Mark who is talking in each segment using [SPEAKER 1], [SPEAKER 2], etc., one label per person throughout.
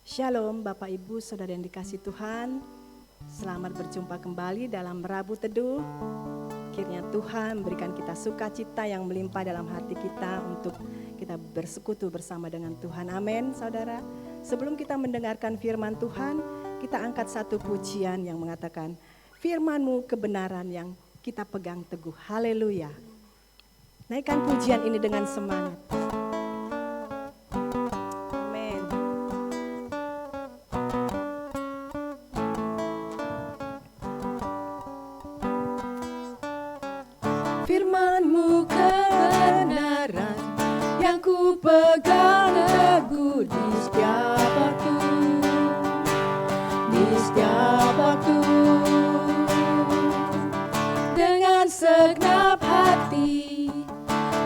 [SPEAKER 1] Shalom Bapak Ibu Saudara yang dikasih Tuhan. Selamat berjumpa kembali dalam Rabu Teduh. Kiranya Tuhan berikan kita sukacita yang melimpah dalam hati kita untuk kita bersekutu bersama dengan Tuhan. Amin saudara. Sebelum kita mendengarkan firman Tuhan, kita angkat satu pujian yang mengatakan, firman-Mu kebenaran yang kita pegang teguh. Haleluya. Naikkan pujian ini dengan semangat. Firman-Mu kebenaran yang ku pegang teguh di setiap waktu, di setiap waktu. Dengan segenap hati,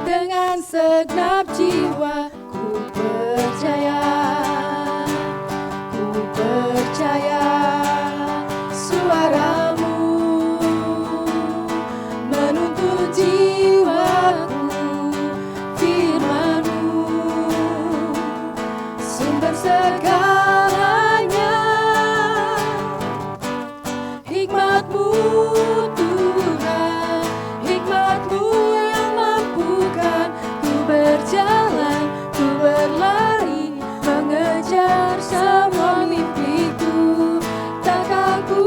[SPEAKER 1] dengan segenap jiwa, ku percaya suara-Mu menuntun jiwaku, firman-Mu sumber segalanya, hikmat-Mu Tuhan, hikmat-Mu yang mampukan ku berjalan, ku berlari, mengejar semua mimpiku. Takkan ku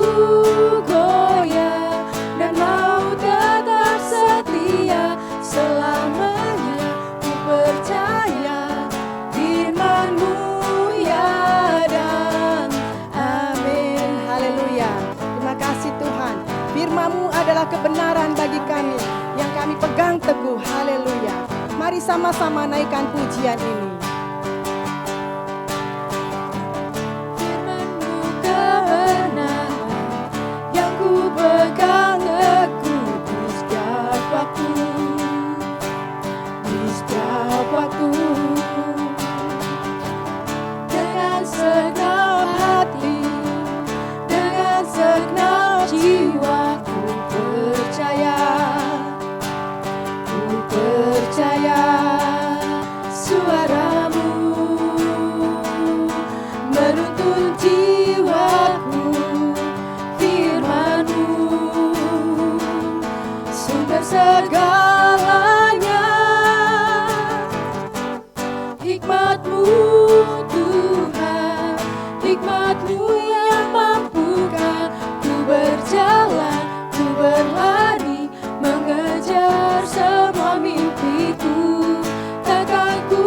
[SPEAKER 1] goyah dan mau tetap setia selamanya. Ku percaya firman-Mu ya dan amin. Haleluya. Terima kasih Tuhan. Firman-Mu adalah kebenaran bagi kami yang kami pegang teguh. Haleluya. Mari sama-sama naikkan pujian ini. Firman-Mu kebenaran yang ku pegang teguh di setiap waktu, di setiap waktu. Dengan segenap hati, dengan segenap jiwa, ku percaya suara-Mu menuntun jiwaku, firman-Mu sumber segalanya, hikmat-Mu Tuhan, hikmat-Mu yang mampukan ku berjalan, ku berlari, mengejar semua mimpiku. Takkan ku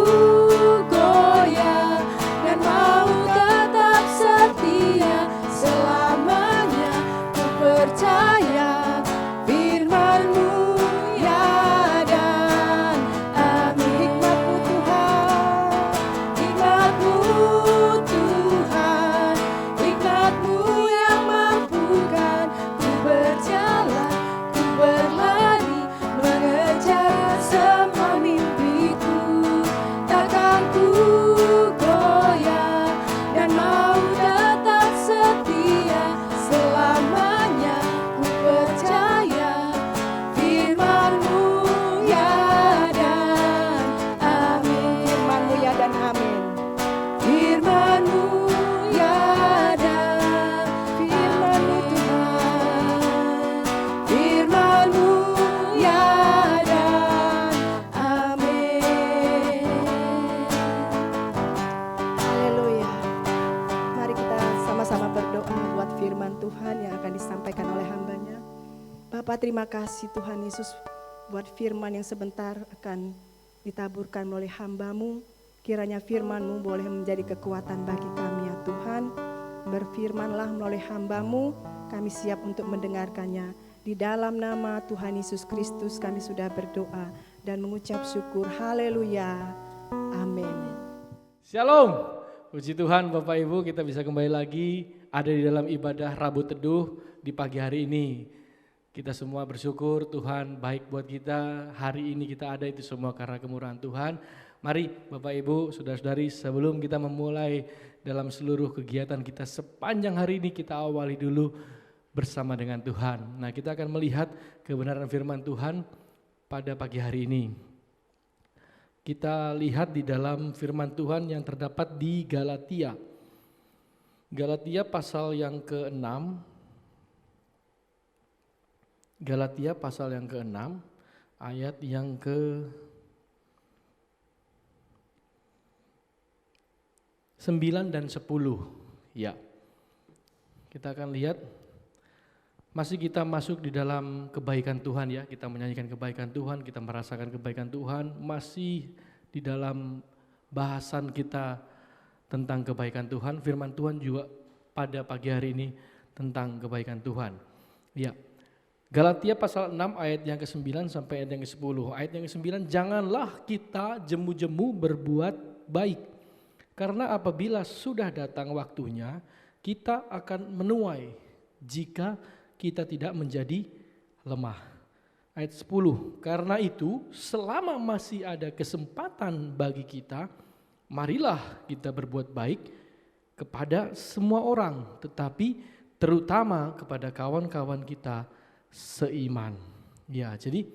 [SPEAKER 1] goyah dan mau tetap setia selamanya. Ku percaya firman-Mu ya dan amin. Hikmat-Mu Tuhan, hikmat-Mu Tuhan, hikmat-Mu yang mampukan ku berjalan, ku berlari, mengejar semua mimpiku. Takkan ku goyah dan mau tetap setia selamanya. Ku percaya firman-Mu ya dan amin. Firman-Mu ya dan amin. Firman-Mu ya dan firman-Mu Tuhan, firman-Mu ya dan amin. Haleluya. Mari kita sama-sama berdoa buat firman Tuhan yang akan disampaikan oleh hamba-Nya. Bapa, terima kasih Tuhan Yesus buat firman yang sebentar akan ditaburkan melalui hamba-Mu. Kiranya firman-Mu boleh menjadi kekuatan bagi kami ya Tuhan. Berfirmanlah melalui hamba-Mu, kami siap untuk mendengarkannya. Di dalam nama Tuhan Yesus Kristus kami sudah berdoa dan mengucap syukur. Haleluya. Amin.
[SPEAKER 2] Shalom, puji Tuhan Bapak Ibu, kita bisa kembali lagi ada di dalam ibadah Rabu Teduh di pagi hari ini. Kita semua bersyukur Tuhan baik buat kita, hari ini kita ada itu semua karena kemurahan Tuhan. Mari Bapak Ibu, saudara-saudari, sebelum kita memulai dalam seluruh kegiatan kita sepanjang hari ini, kita awali dulu bersama dengan Tuhan. Nah, kita akan melihat kebenaran firman Tuhan pada pagi hari ini. Kita lihat di dalam firman Tuhan yang terdapat di Galatia Galatia pasal yang ke-6. Galatia pasal yang ke-6 ayat yang ke-9 dan 10. Ya. Kita akan lihat masih kita masuk di dalam kebaikan Tuhan ya, kita menyanyikan kebaikan Tuhan, kita merasakan kebaikan Tuhan, masih di dalam bahasan kita tentang kebaikan Tuhan, firman Tuhan juga pada pagi hari ini tentang kebaikan Tuhan. Ya. Galatia pasal 6 ayat yang ke-9 sampai ayat yang ke-10. Ayat yang ke-9, janganlah kita jemu-jemu berbuat baik, karena apabila sudah datang waktunya, kita akan menuai jika kita tidak menjadi lemah. Ayat 10, karena itu selama masih ada kesempatan bagi kita, marilah kita berbuat baik kepada semua orang, tetapi terutama kepada kawan-kawan kita seiman. Ya, jadi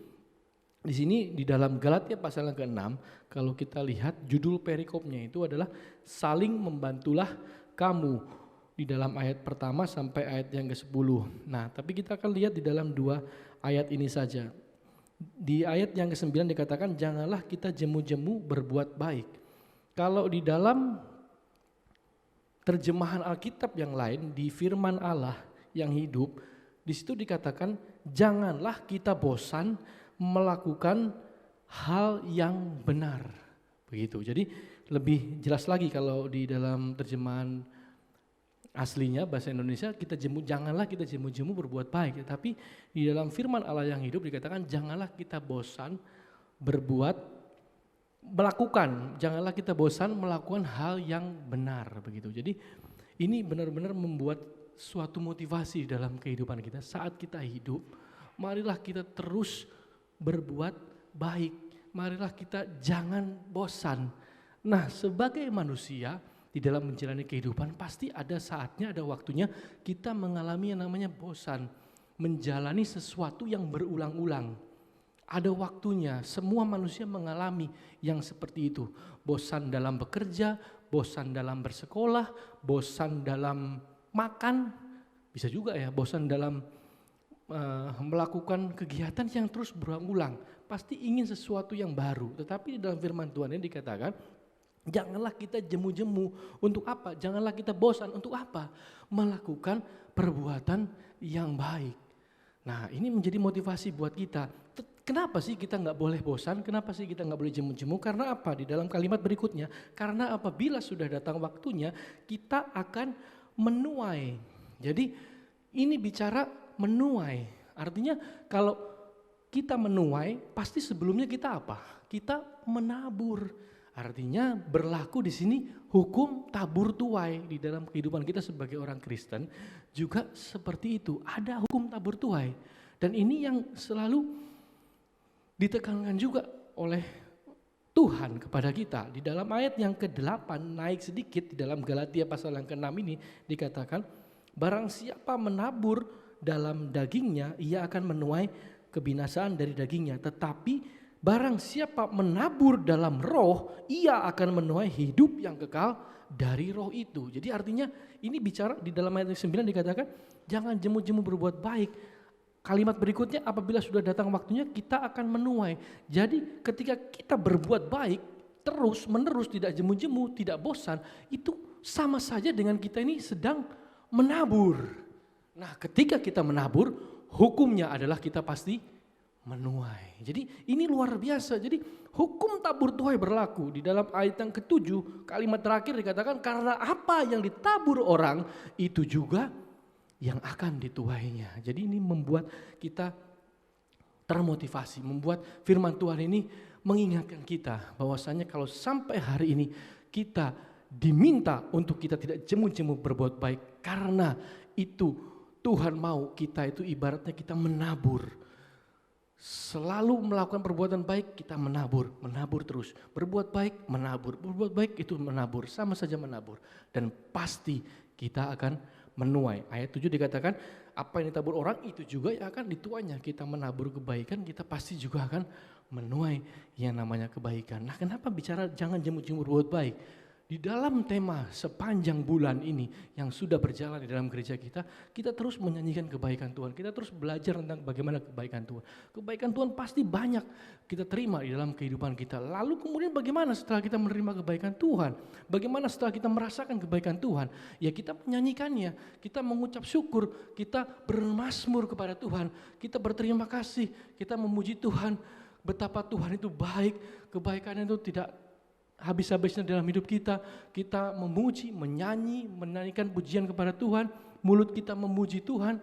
[SPEAKER 2] di sini di dalam Galatia pasal yang ke-6, kalau kita lihat judul perikopnya itu adalah saling membantulah kamu. Di dalam ayat pertama sampai ayat yang ke-10. Nah, tapi kita akan lihat di dalam 2 ayat ini saja. Di ayat yang ke-9 dikatakan janganlah kita jemu-jemu berbuat baik. Kalau di dalam terjemahan Alkitab yang lain, di firman Allah yang hidup, di situ dikatakan janganlah kita bosan melakukan hal yang benar. Begitu. Jadi lebih jelas lagi kalau di dalam terjemahan aslinya bahasa Indonesia janganlah kita jemu-jemu berbuat baik, tapi di dalam firman Allah yang hidup dikatakan janganlah kita bosan janganlah kita bosan melakukan hal yang benar, begitu. Jadi ini benar-benar membuat suatu motivasi dalam kehidupan kita saat kita hidup. Marilah kita terus berbuat baik, marilah kita jangan bosan. Nah, sebagai manusia di dalam menjalani kehidupan pasti ada saatnya, ada waktunya kita mengalami yang namanya bosan, menjalani sesuatu yang berulang-ulang. Ada waktunya, semua manusia mengalami yang seperti itu. Bosan dalam bekerja, bosan dalam bersekolah, bosan dalam makan, bisa juga ya bosan dalam melakukan kegiatan yang terus berulang-ulang. Pasti ingin sesuatu yang baru, tetapi di dalam firman Tuhan ini dikatakan janganlah kita jemu-jemu. Untuk apa? Janganlah kita bosan. Untuk apa? Melakukan perbuatan yang baik. Nah, ini menjadi motivasi buat kita. Kenapa sih kita nggak boleh bosan? Kenapa sih kita nggak boleh jemu-jemu? Karena apa? Di dalam kalimat berikutnya, karena apabila sudah datang waktunya, kita akan menuai. Jadi ini bicara menuai. Artinya kalau kita menuai, pasti sebelumnya kita apa? Kita menabur. Artinya berlaku di sini hukum tabur tuai. Di dalam kehidupan kita sebagai orang Kristen juga seperti itu. Ada hukum tabur tuai. Dan ini yang selalu ditekankan juga oleh Tuhan kepada kita. Di dalam ayat yang ke-8 naik sedikit di dalam Galatia pasal yang ke-6 ini dikatakan, barang siapa menabur dalam dagingnya, ia akan menuai kebinasaan dari dagingnya. Tetapi barang siapa menabur dalam roh, ia akan menuai hidup yang kekal dari roh itu. Jadi artinya ini bicara di dalam ayat 9 dikatakan jangan jemu-jemu berbuat baik. Kalimat berikutnya apabila sudah datang waktunya kita akan menuai. Jadi ketika kita berbuat baik terus menerus, tidak jemu-jemu, tidak bosan, itu sama saja dengan kita ini sedang menabur. Nah, ketika kita menabur, hukumnya adalah kita pasti menuai. Jadi ini luar biasa. Jadi hukum tabur tuai berlaku. Di dalam ayat yang ke-7 kalimat terakhir dikatakan karena apa yang ditabur orang itu juga yang akan dituainya. Jadi ini membuat kita termotivasi, membuat firman Tuhan ini mengingatkan kita bahwasanya kalau sampai hari ini kita diminta untuk kita tidak jemu-jemu berbuat baik, karena itu Tuhan mau kita itu ibaratnya kita menabur. Selalu melakukan perbuatan baik, kita menabur terus. Berbuat baik, berbuat baik itu menabur, sama saja menabur. Dan pasti kita akan menuai. Ayat 7 dikatakan, apa yang ditabur orang itu juga yang akan dituainya. Kita menabur kebaikan, kita pasti juga akan menuai yang namanya kebaikan. Nah, kenapa bicara jangan jemu-jemu berbuat baik? di dalam tema sepanjang bulan ini yang sudah berjalan di dalam gereja kita, kita terus menyanyikan kebaikan Tuhan. Kita terus belajar tentang bagaimana kebaikan Tuhan. Kebaikan Tuhan pasti banyak kita terima di dalam kehidupan kita. Lalu kemudian bagaimana setelah kita menerima kebaikan Tuhan? Bagaimana setelah kita merasakan kebaikan Tuhan? Ya kita menyanyikannya, kita mengucap syukur, kita bermazmur kepada Tuhan, kita berterima kasih, kita memuji Tuhan. Betapa Tuhan itu baik, kebaikannya itu tidak habis-habisnya dalam hidup kita. Kita memuji, menyanyikan pujian kepada Tuhan, mulut kita memuji Tuhan.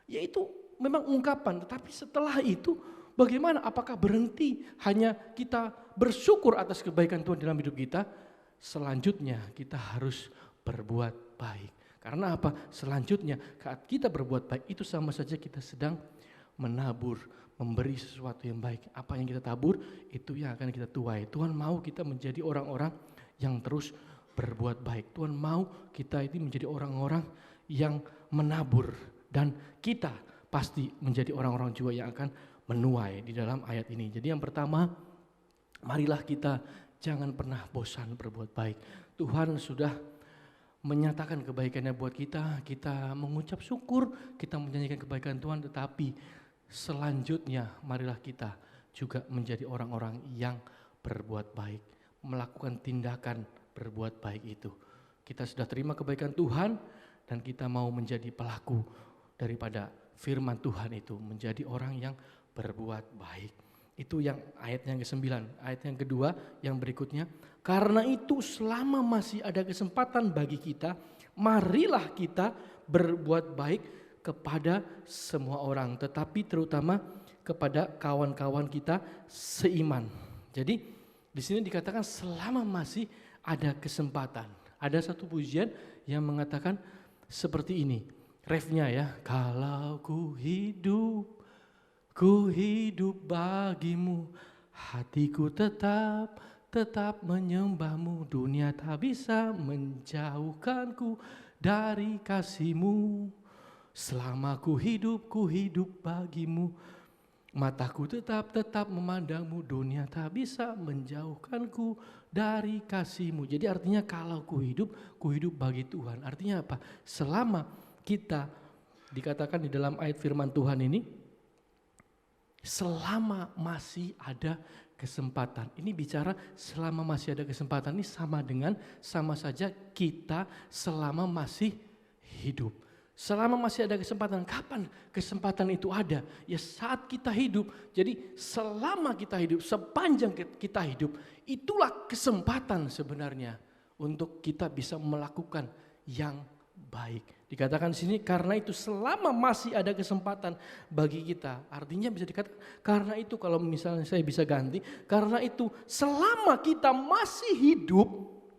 [SPEAKER 2] Yaitu memang ungkapan, tetapi setelah itu bagaimana? Apakah berhenti hanya kita bersyukur atas kebaikan Tuhan dalam hidup kita? Selanjutnya kita harus berbuat baik. Karena apa? Selanjutnya saat kita berbuat baik itu sama saja kita sedang menabur, memberi sesuatu yang baik. Apa yang kita tabur, itu yang akan kita tuai. Tuhan mau kita menjadi orang-orang yang terus berbuat baik. Tuhan mau kita itu menjadi orang-orang yang menabur. Dan kita pasti menjadi orang-orang juga yang akan menuai di dalam ayat ini. Jadi yang pertama, marilah kita jangan pernah bosan berbuat baik. Tuhan sudah menyatakan kebaikannya buat kita. Kita mengucap syukur, kita menyanyikan kebaikan Tuhan, tetapi selanjutnya marilah kita juga menjadi orang-orang yang berbuat baik, melakukan tindakan berbuat baik itu. Kita sudah terima kebaikan Tuhan dan kita mau menjadi pelaku daripada firman Tuhan itu, menjadi orang yang berbuat baik. Itu yang ayat yang ke-9. Ayat yang kedua yang berikutnya, karena itu selama masih ada kesempatan bagi kita, marilah kita berbuat baik kepada semua orang, tetapi terutama kepada kawan-kawan kita seiman. Jadi di sini dikatakan selama masih ada kesempatan. Ada satu pujian yang mengatakan seperti ini, refnya ya, kalau ku hidup bagimu, hatiku tetap menyembahmu, dunia tak bisa menjauhkanku dari kasihmu. Selama ku hidup bagimu, mataku tetap memandangmu, dunia tak bisa menjauhkanku dari kasihmu. Jadi artinya kalau ku hidup bagi Tuhan. Artinya apa? Selama kita, dikatakan di dalam ayat firman Tuhan ini, selama masih ada kesempatan. Ini bicara selama masih ada kesempatan, ini sama saja kita selama masih hidup. Selama masih ada kesempatan, kapan kesempatan itu ada? Ya saat kita hidup. Jadi selama kita hidup, sepanjang kita hidup, itulah kesempatan sebenarnya untuk kita bisa melakukan yang baik. Dikatakan di sini karena itu selama masih ada kesempatan bagi kita. Artinya bisa dikatakan karena itu, kalau misalnya saya bisa ganti, karena itu selama kita masih hidup,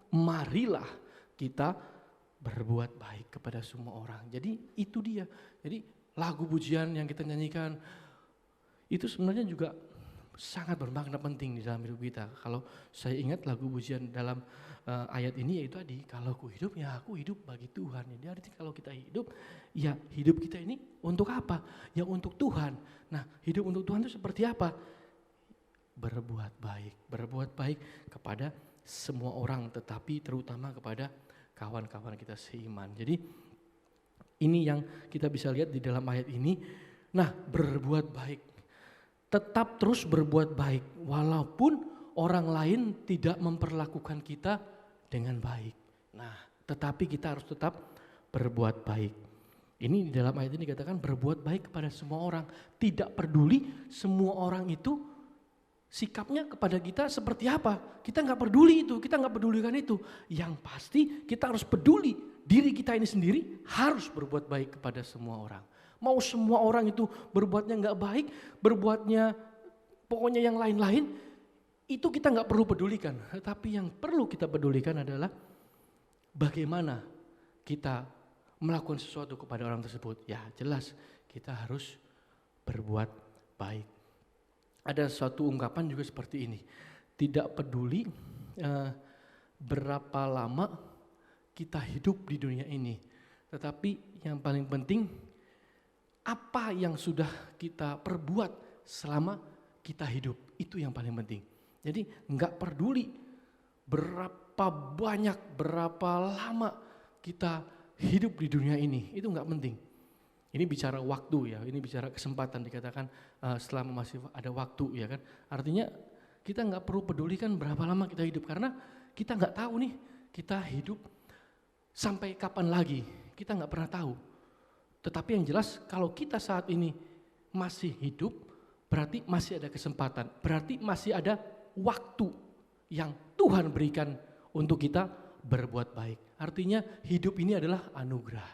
[SPEAKER 2] marilah kita berbuat baik kepada semua orang. Jadi itu dia. Jadi lagu pujian yang kita nyanyikan itu sebenarnya juga sangat bermakna penting di dalam hidup kita. Kalau saya ingat lagu pujian dalam ayat ini yaitu tadi, kalau aku hidup ya aku hidup bagi Tuhan. Jadi artinya kalau kita hidup, ya hidup kita ini untuk apa? Ya untuk Tuhan. Nah hidup untuk Tuhan itu seperti apa? Berbuat baik kepada semua orang, tetapi terutama kepada kawan-kawan kita seiman. Jadi ini yang kita bisa lihat di dalam ayat ini. Nah, berbuat baik. Tetap terus berbuat baik walaupun orang lain tidak memperlakukan kita dengan baik. Nah, tetapi kita harus tetap berbuat baik. Ini di dalam ayat ini dikatakan berbuat baik kepada semua orang. Tidak peduli semua orang itu sikapnya kepada kita seperti apa. Kita gak peduli itu, kita gak pedulikan itu. Yang pasti kita harus peduli diri kita ini sendiri harus berbuat baik kepada semua orang. Mau semua orang itu berbuatnya gak baik, berbuatnya pokoknya yang lain-lain, itu kita gak perlu pedulikan. Tapi yang perlu kita pedulikan adalah bagaimana kita melakukan sesuatu kepada orang tersebut. Ya jelas kita harus berbuat baik. Ada suatu ungkapan juga seperti ini, tidak peduli berapa lama kita hidup di dunia ini, tetapi yang paling penting apa yang sudah kita perbuat selama kita hidup, itu yang paling penting. Jadi nggak peduli berapa banyak, berapa lama kita hidup di dunia ini, itu nggak penting. Ini bicara waktu ya, ini bicara kesempatan, dikatakan selama masih ada waktu ya kan. Artinya kita nggak perlu pedulikan berapa lama kita hidup, karena kita nggak tahu nih kita hidup sampai kapan lagi, kita nggak pernah tahu. Tetapi yang jelas kalau kita saat ini masih hidup, berarti masih ada kesempatan, berarti masih ada waktu yang Tuhan berikan untuk kita berbuat baik. Artinya hidup ini adalah anugerah,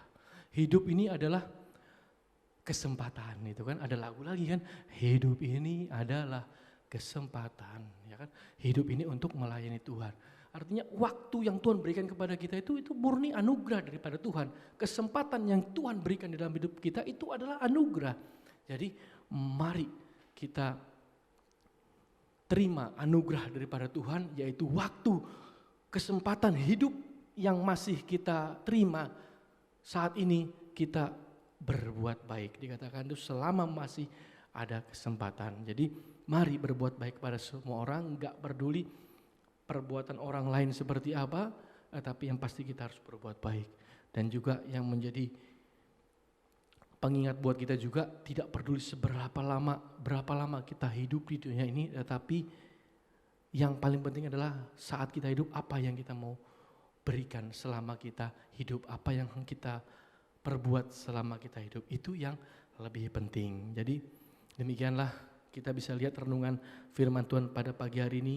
[SPEAKER 2] hidup ini adalah kesempatan. Itu kan ada lagu lagi kan, hidup ini adalah kesempatan, ya kan, hidup ini untuk melayani Tuhan. Artinya waktu yang Tuhan berikan kepada kita itu murni anugerah daripada Tuhan. Kesempatan yang Tuhan berikan di dalam hidup kita itu adalah anugerah. Jadi mari kita terima anugerah daripada Tuhan, yaitu waktu, kesempatan hidup yang masih kita terima saat ini, kita berbuat baik. Dikatakan itu selama masih ada kesempatan. Jadi mari berbuat baik kepada semua orang, gak peduli perbuatan orang lain seperti apa, tapi yang pasti kita harus berbuat baik. Dan juga yang menjadi pengingat buat kita juga, tidak peduli berapa lama kita hidup di dunia ini, tetapi yang paling penting adalah saat kita hidup, apa yang kita mau berikan selama kita hidup, apa yang kita perbuat selama kita hidup, itu yang lebih penting. Jadi demikianlah kita bisa lihat renungan firman Tuhan pada pagi hari ini.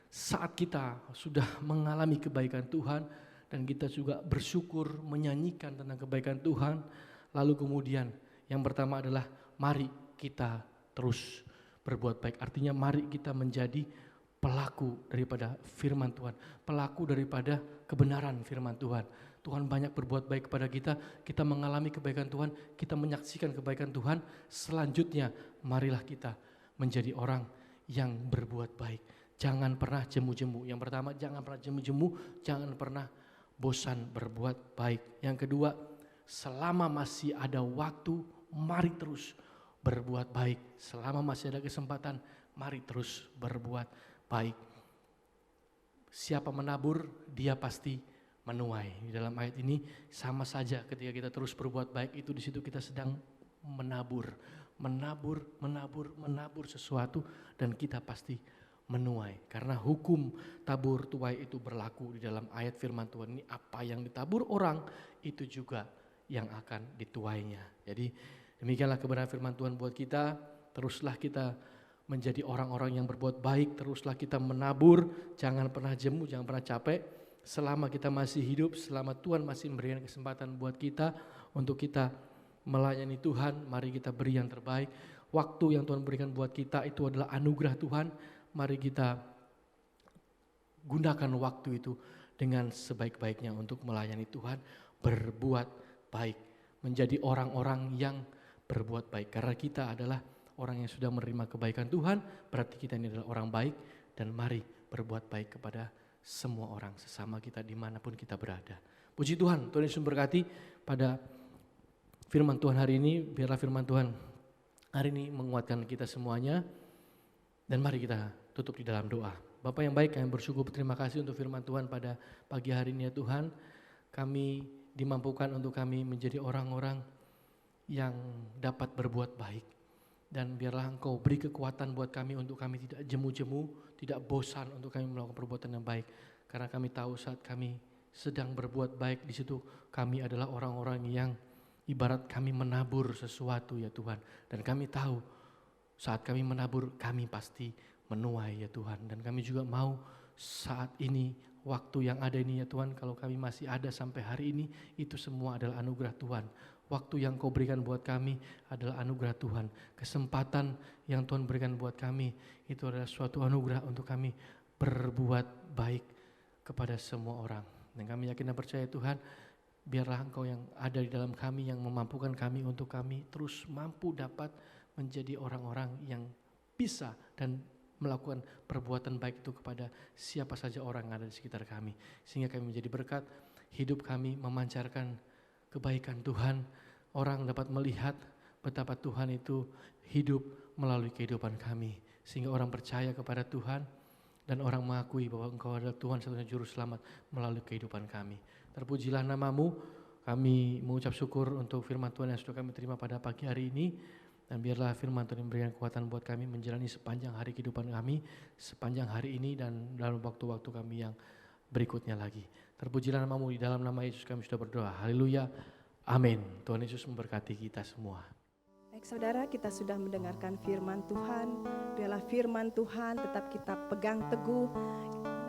[SPEAKER 2] Saat kita sudah mengalami kebaikan Tuhan dan kita juga bersyukur menyanyikan tentang kebaikan Tuhan, lalu kemudian yang pertama adalah mari kita terus berbuat baik. Artinya mari kita menjadi pelaku daripada firman Tuhan, pelaku daripada kebenaran firman Tuhan. Tuhan banyak berbuat baik kepada kita, kita mengalami kebaikan Tuhan, kita menyaksikan kebaikan Tuhan. Selanjutnya marilah kita menjadi orang yang berbuat baik. Jangan pernah jemu-jemu. Yang pertama, jangan pernah jemu-jemu, jangan pernah bosan berbuat baik. Yang kedua, selama masih ada waktu, mari terus berbuat baik. Selama masih ada kesempatan, mari terus berbuat baik. Siapa menabur, dia pasti menuai. Di dalam ayat ini sama saja, ketika kita terus berbuat baik, itu di situ kita sedang menabur sesuatu, dan kita pasti menuai. Karena hukum tabur tuai itu berlaku di dalam ayat firman Tuhan ini. Apa yang ditabur orang, itu juga yang akan dituainya. Jadi demikianlah kebenaran firman Tuhan buat kita. Teruslah kita menjadi orang-orang yang berbuat baik. Teruslah kita menabur, jangan pernah jemu, jangan pernah capek. Selama kita masih hidup, selama Tuhan masih memberikan kesempatan buat kita untuk kita melayani Tuhan, mari kita beri yang terbaik. Waktu yang Tuhan berikan buat kita itu adalah anugerah Tuhan. Mari kita gunakan waktu itu dengan sebaik-baiknya untuk melayani Tuhan, berbuat baik, menjadi orang-orang yang berbuat baik. Karena kita adalah orang yang sudah menerima kebaikan Tuhan, berarti kita ini adalah orang baik, dan mari berbuat baik kepada semua orang, sesama kita dimanapun kita berada. Puji Tuhan, Tuhan Yesus memberkati pada firman Tuhan hari ini. Biarlah firman Tuhan hari ini menguatkan kita semuanya. Dan mari kita tutup di dalam doa. Bapa yang baik, kami bersyukur berterima kasih untuk firman Tuhan pada pagi hari ini ya Tuhan. Kami dimampukan untuk kami menjadi orang-orang yang dapat berbuat baik. Dan biarlah Engkau beri kekuatan buat kami untuk kami tidak jemu-jemu, tidak bosan untuk kami melakukan perbuatan yang baik. Karena kami tahu saat kami sedang berbuat baik, di situ kami adalah orang-orang yang ibarat kami menabur sesuatu ya Tuhan. Dan kami tahu saat kami menabur, kami pasti menuai ya Tuhan. Dan kami juga mau saat ini, waktu yang ada ini ya Tuhan, kalau kami masih ada sampai hari ini, itu semua adalah anugerah Tuhan. Waktu yang Kau berikan buat kami adalah anugerah Tuhan. Kesempatan yang Tuhan berikan buat kami, itu adalah suatu anugerah untuk kami berbuat baik kepada semua orang. Dan kami yakin dan percaya Tuhan, biarlah Engkau yang ada di dalam kami, yang memampukan kami untuk kami terus mampu dapat menjadi orang-orang yang bisa dan melakukan perbuatan baik itu kepada siapa saja orang yang ada di sekitar kami. Sehingga kami menjadi berkat, hidup kami memancarkan kebaikan Tuhan. Orang dapat melihat betapa Tuhan itu hidup melalui kehidupan kami. Sehingga orang percaya kepada Tuhan dan orang mengakui bahwa Engkau adalah Tuhan satu-satunya juru selamat melalui kehidupan kami. Terpujilah nama-Mu, kami mengucap syukur untuk firman Tuhan yang sudah kami terima pada pagi hari ini. Dan biarlah firman Tuhan memberikan kekuatan buat kami menjalani sepanjang hari kehidupan kami, sepanjang hari ini dan dalam waktu-waktu kami yang berikutnya lagi. Terpujilah nama-Mu, di dalam nama Yesus kami sudah berdoa. Haleluya, amin. Tuhan Yesus memberkati kita semua.
[SPEAKER 1] Baik saudara, kita sudah mendengarkan firman Tuhan. Biarlah firman Tuhan tetap kita pegang teguh.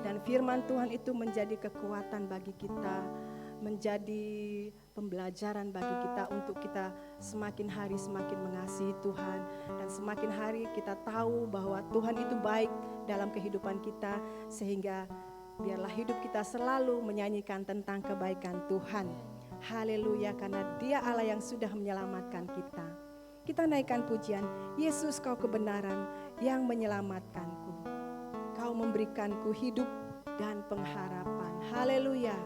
[SPEAKER 1] Dan firman Tuhan itu menjadi kekuatan bagi kita, menjadi pembelajaran bagi kita untuk kita semakin hari semakin mengasihi Tuhan. Dan semakin hari kita tahu bahwa Tuhan itu baik dalam kehidupan kita. Sehingga biarlah hidup kita selalu menyanyikan tentang kebaikan Tuhan. Haleluya, karena Dia Allah yang sudah menyelamatkan kita. Kita naikkan pujian, Yesus kau kebenaran yang menyelamatkanku. Kau memberikanku hidup dan pengharapan. Haleluya.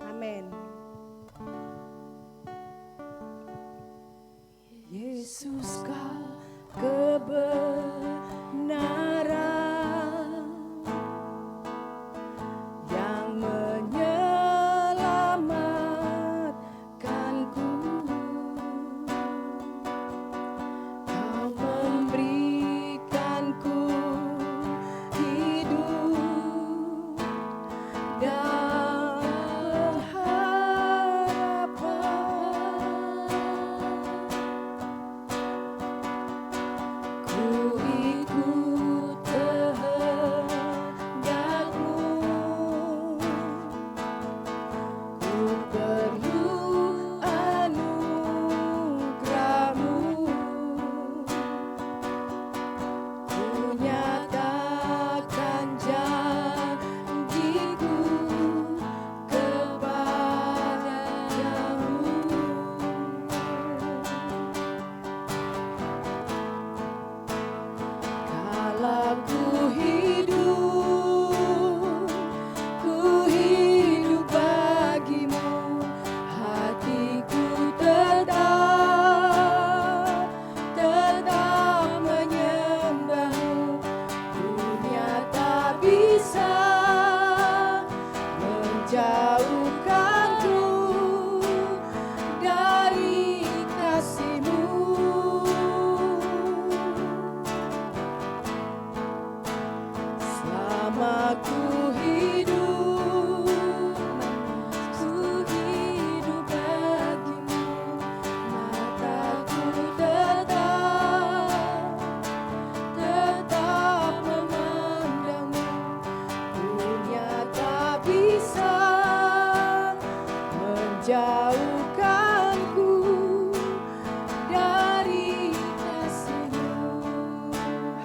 [SPEAKER 1] Amin. Yesus kau kebenaran yang menyelamatkanku. Kau memberikanku hidup dan pengharapan. Ku ikut kehendakmu, ku perlu anugerahmu, ku nyatakan janjiku kepadamu. Kala ku hidup bagimu, hatiku tetap menyembahmu. Dunia tak bisa menjauhkanku dari kasih-Mu. Selama ku hidup bagimu, mataku tetap memandangmu. Dunia tak bisa menjauhkanku dari kasih-Mu.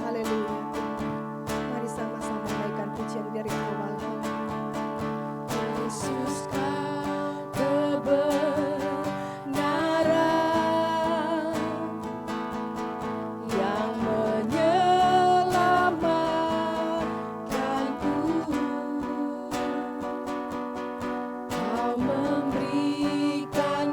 [SPEAKER 1] Haleluya. Mari sama-sama naikkan pujian dari awal. Yesus kau kebenaran yang menyelamatkanku. Kau memberikan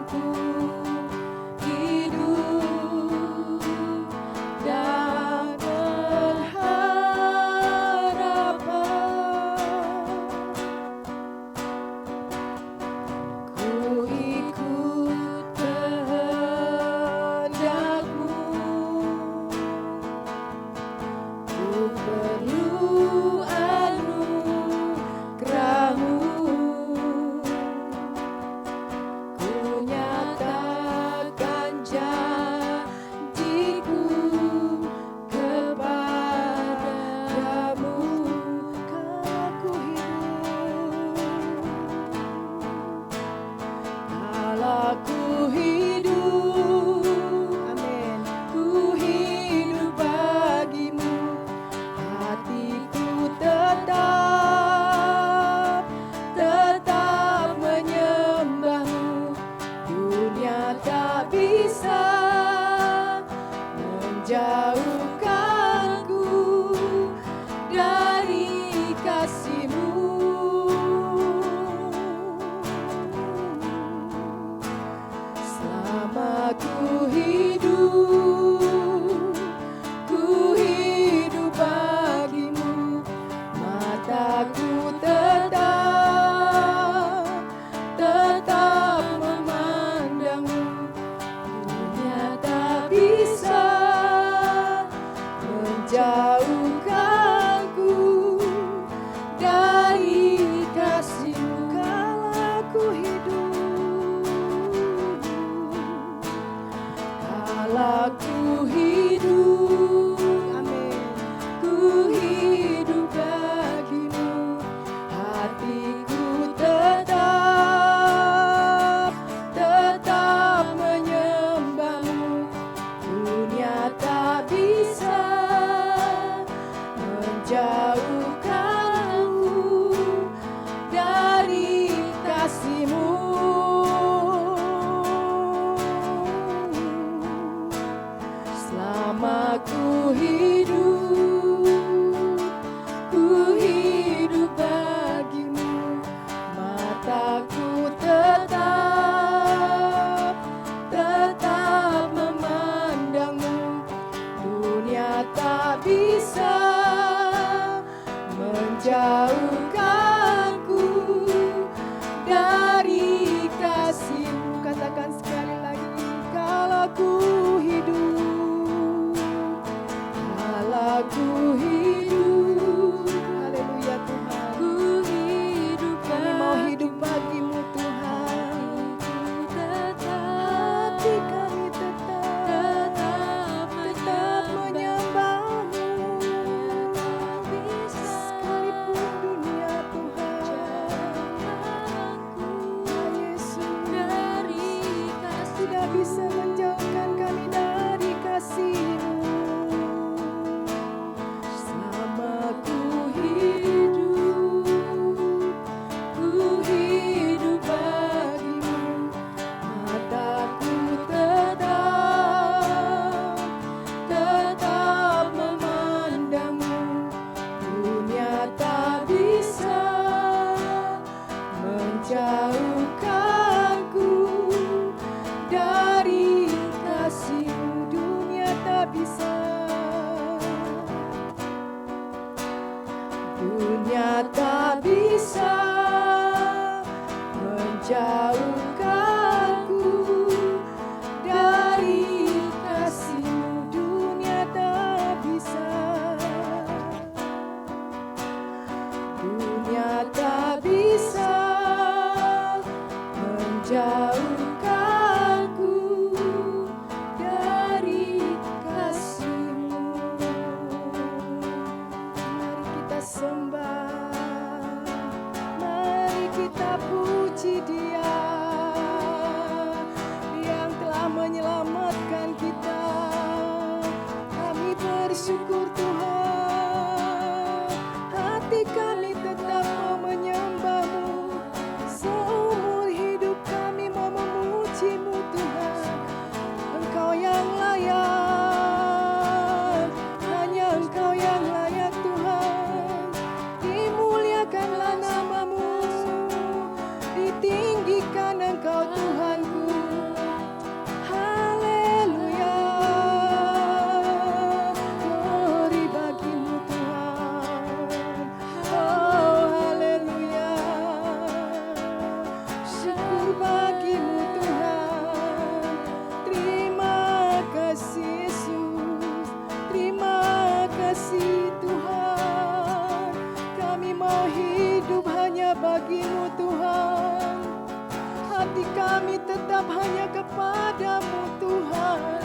[SPEAKER 1] menghadap hanya kepadamu Tuhan.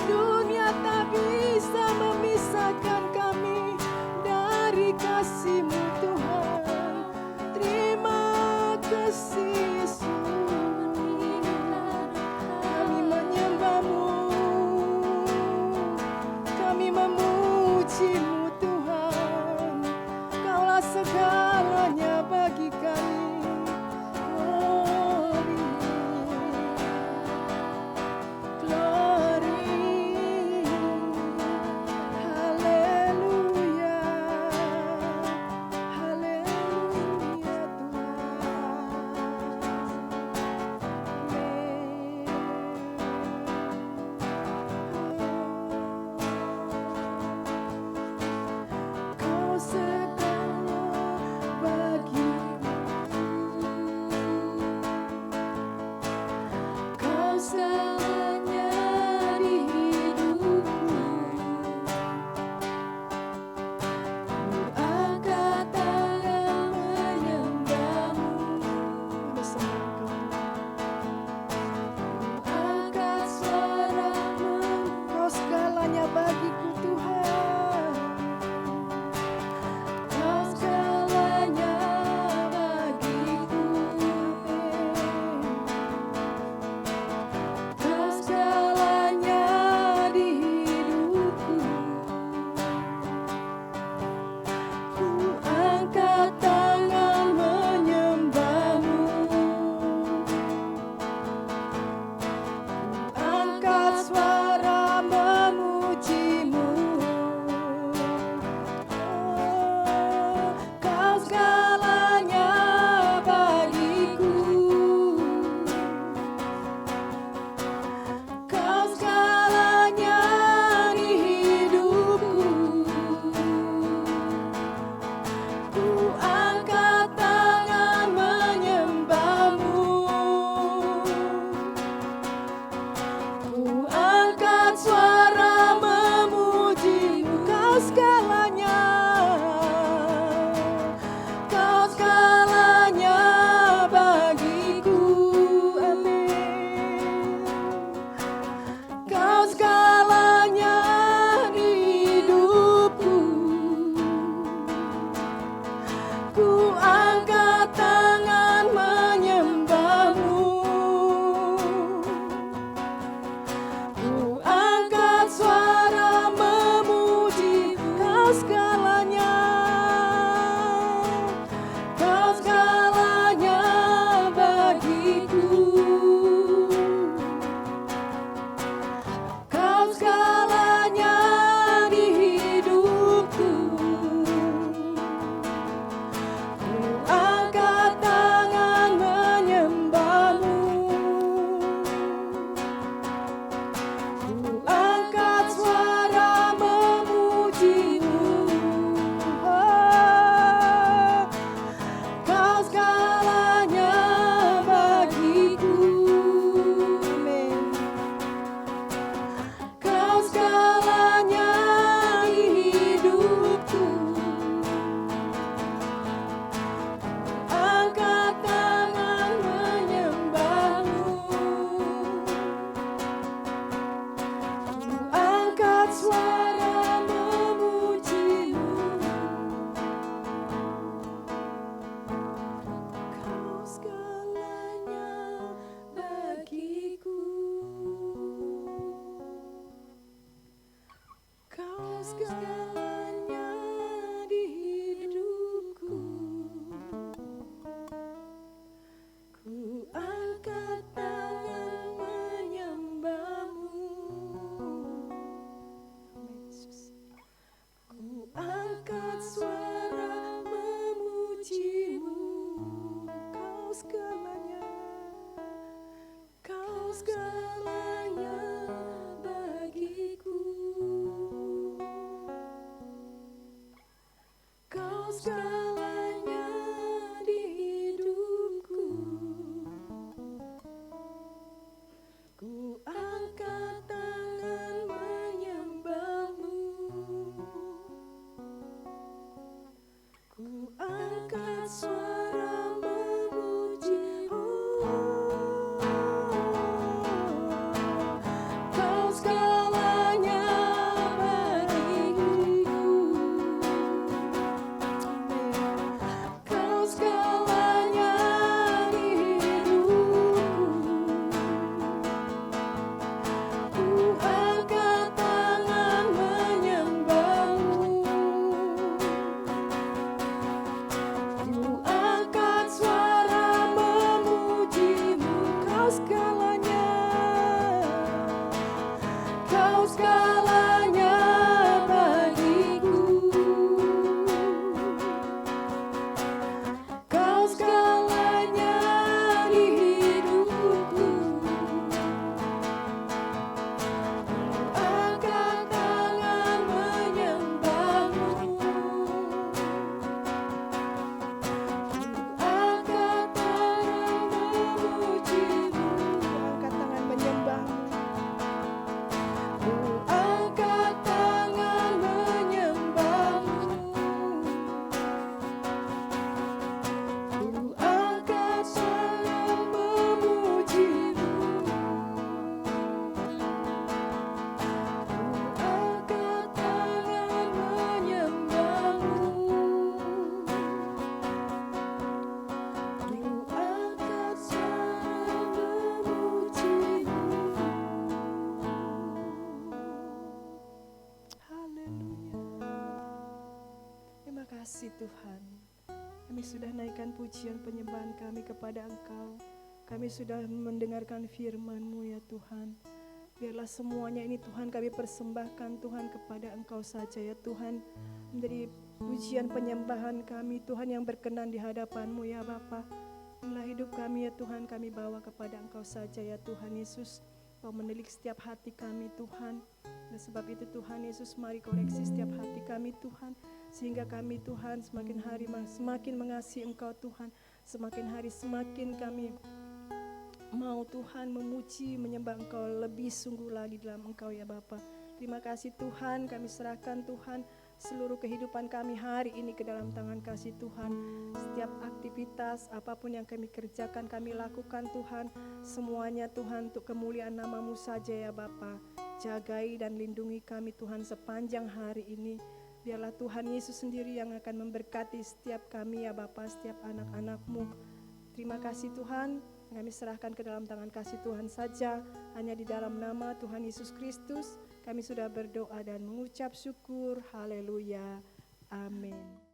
[SPEAKER 1] Dunia tak bisa memisahkan kami dari kasih-Mu Tuhan. Terima kasih Yesus. Kami menyembah-Mu, kami memuji-Mu Tuhan. Kaulah segalanya bagi kami. segalanya, Kau segalanya bagiku, Kau segalanya di hidupku. Angkat tangan menyembahmu, angkat tangan memujimu, angkat tangan menyembahmu, angkat tangan menyembahmu, angkat tangan memujimu, angkat tangan menyembahmu, angkat tangan memujimu. Haleluya. Terima kasih Tuhan. Kami sudah naikkan pujian penyembahan kami kepada Engkau. Kami sudah mendengarkan firman-Mu ya Tuhan. Biarlah semuanya ini Tuhan kami persembahkan Tuhan kepada Engkau saja ya Tuhan. Menjadi pujian penyembahan kami Tuhan yang berkenan di hadapan-Mu ya Bapa. Inilah hidup kami ya Tuhan, kami bawa kepada Engkau saja ya Tuhan Yesus. Kau menilik setiap hati kami Tuhan. Dan sebab itu Tuhan Yesus, mari koreksi setiap hati kami Tuhan. Sehingga kami Tuhan semakin hari semakin mengasihi Engkau Tuhan. Semakin hari semakin kami mau Tuhan memuji, menyembah Engkau lebih sungguh lagi dalam Engkau ya Bapa. Terima kasih Tuhan, kami serahkan Tuhan seluruh kehidupan kami hari ini ke dalam tangan kasih Tuhan. Setiap aktivitas apapun yang kami kerjakan, kami lakukan Tuhan, semuanya Tuhan untuk kemuliaan nama-Mu saja ya Bapa. Jagai dan lindungi kami Tuhan sepanjang hari ini. Biarlah Tuhan Yesus sendiri yang akan memberkati setiap kami ya Bapa, setiap anak-anak-Mu. Terima kasih Tuhan, kami serahkan ke dalam tangan kasih Tuhan saja. Hanya di dalam nama Tuhan Yesus Kristus kami sudah berdoa dan mengucap syukur. Haleluya. Amin.